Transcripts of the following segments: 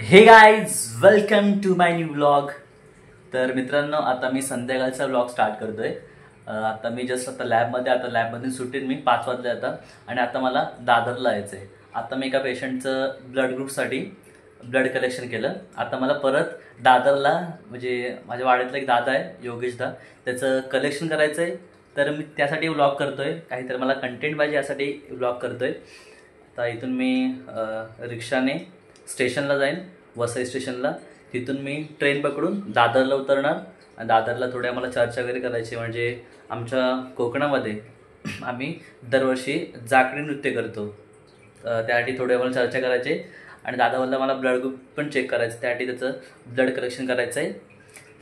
हे guys, welcome to my new vlog. तर मित्रांनो, आता मी संध्याकाळचा व्लॉग स्टार्ट करतोय। आता मी जस्ट आता लॅबमध्ये सुटेन मी 5 वाजले आता, आणि आता मला दादरला यायचं आहे। आता मी एका पेशंटचं ब्लड ग्रुपसाठी ब्लड कलेक्शन केलं। आता मला परत दादरला, म्हणजे माझ्या वाड्यातला एक दादा आहे योगेश दा, त्याचं कलेक्शन करायचं आहे। तर मी त्यासाठी व्लॉग करतोय, काहीतरी मला कंटेंट पाहिजे यासाठी व्लॉग करतोय। आता इथून मी रिक्षाने स्टेशनला जाईन, वसई स्टेशनला। तिथून मी ट्रेन पकडून दादरला उतरणार, आणि दादरला थोडी आम्हाला चर्चा वगैरे करायची। म्हणजे आमच्या कोकणामध्ये आम्ही दरवर्षी जाकडी नृत्य करतो, त्यासाठी थोडी आम्हाला चर्चा करायची। आणि दादावरला मला ब्लड ग्रुप पण चेक करायचं, त्यासाठी त्याचं ब्लड कलेक्शन करायचं आहे।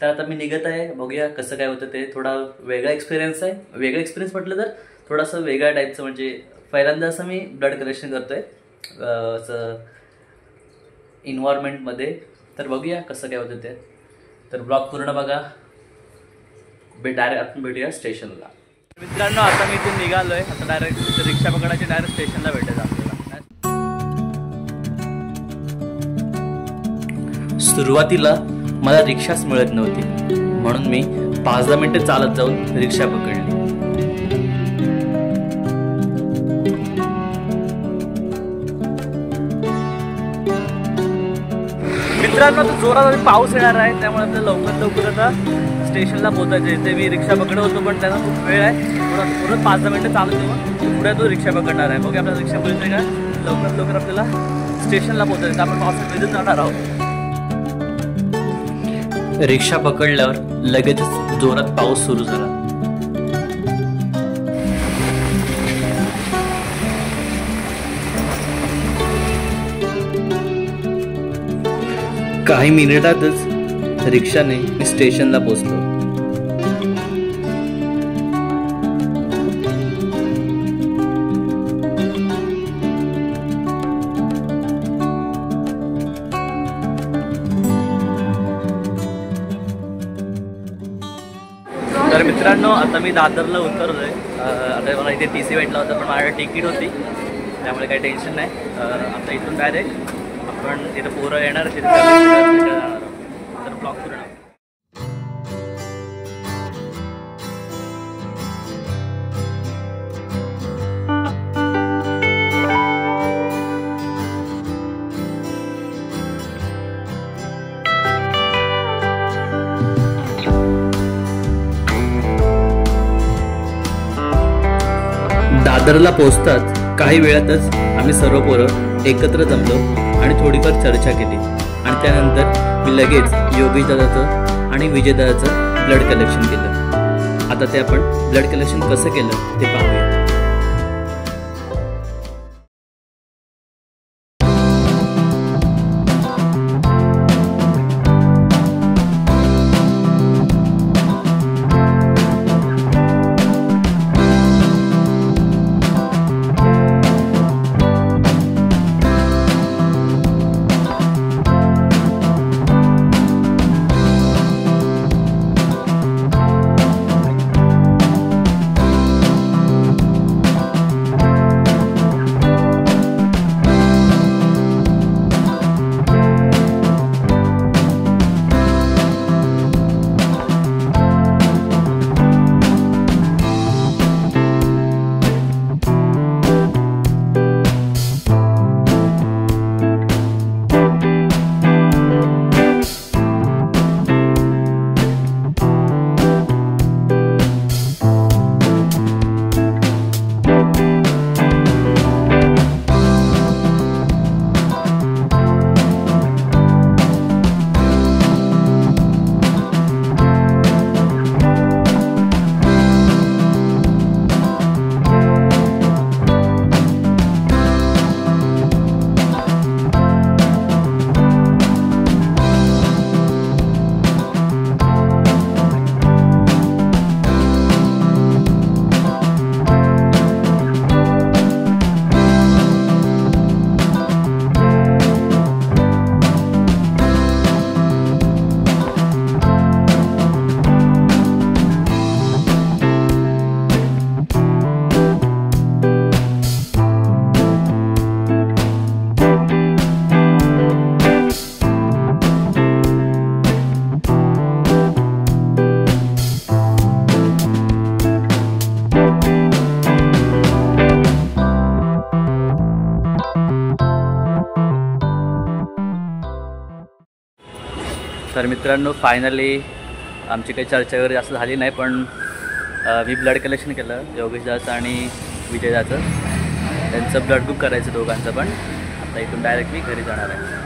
तर आता मी निघत आहे, बघूया कसं काय होतं ते। थोडा वेगळा एक्सपिरियन्स आहे। वेगळा एक्सपिरियन्स म्हटलं तर थोडंसं वेगळ्या टाईपचं, म्हणजे पहिल्यांदा असं मी ब्लड कलेक्शन करतोय असं इन्व्हायरमेंटमध्ये। तर बघूया कसं काय होतं ते। तर ब्लॉग पूर्ण बघा। डायरेक्ट आपण भेटूया स्टेशनला। मित्रांनो, आता मी इथून निघालोय, आता डायरेक्ट रिक्षा पकडायची, डायरेक्ट स्टेशनला भेटायचं आपल्याला। सुरुवातीला मला रिक्षाच मिळत नव्हती, म्हणून मी 5-10 मिनिटं चालत जाऊन रिक्षा पकडली। मित्रांनो, तो जोरात पाऊस येणार आहे, त्यामुळे आपल्याला लवकर आता स्टेशनला पोहोचायचं आहे। इथे मी रिक्षा पकडत होतो, पण त्यांना खूप वेळ आहे, थोडं 5-10 मिनिटं चालू देऊन पुढे तो रिक्षा पकडणार आहे। बघा आपल्याला रिक्षा मिळते का। लवकर आपल्याला स्टेशनला पोहोचायचं, आपण पावसात भिजून जाणार आहोत। रिक्षा पकडल्यावर लगेचच जोरात पाऊस सुरू झाला। काही मिनिटातच रिक्षाने मी स्टेशनला पोहोचलो। तर मित्रांनो, आता मी दादरला उतरलोय। आता मला इथे TC भेटला होता, पण माझ्याकडे तिकीट होती, त्यामुळे काही टेन्शन नाही। आता इथून डायरेक्ट आपण तिथं पोरं येणार, तिथे जाणार आहोत। तर ब्लॉग पूर्ण। दादरला पोहोचताच काही वेळातच आम्ही सर्व पोरं एकत्र जमलो आणि थोडीफार चर्चा केली, आणि त्यानंतर मी लगेच योगेश दादाचं आणि विजय दादाचं ब्लड कलेक्शन केलं। आता ते आपण ब्लड कलेक्शन कसं केलं ते पाहूया। तर मित्रांनो फायनली आमची काही चर्चा वगैरे जास्त झाली नाही, पण मी ब्लड कलेक्शन केलं योगेशदाचं आणि विजयदाचं. त्यांचं ब्लड ग्रुप करायचं दोघांचं पण. आता इथून डायरेक्ट मी घरी जाणार आहे.